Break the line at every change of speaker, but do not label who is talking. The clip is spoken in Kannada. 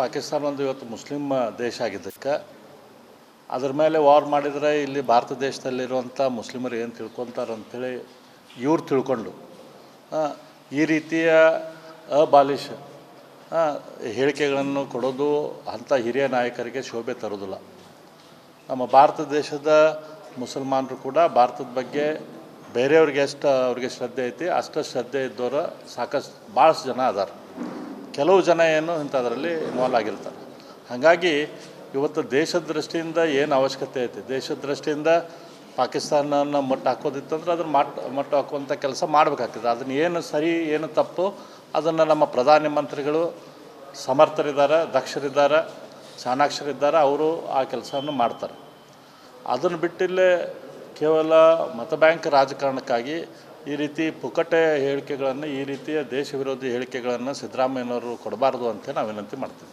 ಪಾಕಿಸ್ತಾನ ಒಂದು ಇವತ್ತು ಮುಸ್ಲಿಂ ದೇಶ ಆಗಿದ್ದಕ್ಕೆ ಅದ್ರ ಮೇಲೆ ವಾರ್ ಮಾಡಿದರೆ ಇಲ್ಲಿ ಭಾರತ ದೇಶದಲ್ಲಿರುವಂಥ ಮುಸ್ಲಿಮರು ಏನು ತಿಳ್ಕೊತಾರೆ ಅಂಥೇಳಿ ಇವ್ರು ತಿಳ್ಕೊಂಡು ಈ ರೀತಿಯ ಅಬಾಲಿಷ ಹೇಳಿಕೆಗಳನ್ನು ಕೊಡೋದು ಅಂಥ ಹಿರಿಯ ನಾಯಕರಿಗೆ ಶೋಭೆ ತರೋದಿಲ್ಲ. ನಮ್ಮ ಭಾರತ ದೇಶದ ಮುಸಲ್ಮಾನರು ಕೂಡ ಭಾರತದ ಬಗ್ಗೆ ಬೇರೆಯವ್ರಿಗೆ ಎಷ್ಟು ಅವ್ರಿಗೆ ಶ್ರದ್ಧೆ ಐತಿ ಅಷ್ಟು ಶ್ರದ್ಧೆ ಇದ್ದವರು ಸಾಕಷ್ಟು ಭಾಳಷ್ಟು ಜನ ಅದಾರೆ. ಕೆಲವು ಜನ ಏನು ಇಂಥದ್ರಲ್ಲಿ ಇನ್ವಾಲ್ವ್ ಆಗಿರ್ತಾರೆ. ಹಾಗಾಗಿ ಇವತ್ತು ದೇಶದ ದೃಷ್ಟಿಯಿಂದ ಏನು ಅವಶ್ಯಕತೆ ಐತಿ, ದೇಶದ ದೃಷ್ಟಿಯಿಂದ ಪಾಕಿಸ್ತಾನನ ಮಟ್ಟ ಹಾಕೋದಿತ್ತಂದ್ರೆ ಅದನ್ನು ಮಟ್ಟ ಹಾಕುವಂಥ ಕೆಲಸ ಮಾಡಬೇಕಾಗ್ತದೆ. ಅದನ್ನು ಏನು ಸರಿ ಏನು ತಪ್ಪು ಅದನ್ನು ನಮ್ಮ ಪ್ರಧಾನ ಮಂತ್ರಿಗಳು ಸಮರ್ಥರಿದ್ದಾರೆ, ದಕ್ಷರಿದ್ದಾರೆ, ಚಾಣಾಕ್ಷರಿದ್ದಾರೆ, ಅವರು ಆ ಕೆಲಸವನ್ನು ಮಾಡ್ತಾರೆ. ಅದನ್ನು ಬಿಟ್ಟಿಲ್ಲೇ ಕೇವಲ ಮತ ಬ್ಯಾಂಕ್ ರಾಜಕಾರಣಕ್ಕಾಗಿ ಈ ರೀತಿ ಪುಕ್ಕಟೆ ಹೇಳಿಕೆಗಳನ್ನು, ಈ ರೀತಿಯ ದೇಶ ವಿರೋಧಿ ಹೇಳಿಕೆಗಳನ್ನು ಸಿದ್ದರಾಮಯ್ಯನವರು ಕೊಡಬಾರ್ದು ಅಂತ ನಾವು ವಿನಂತಿ ಮಾಡ್ತೀವಿ.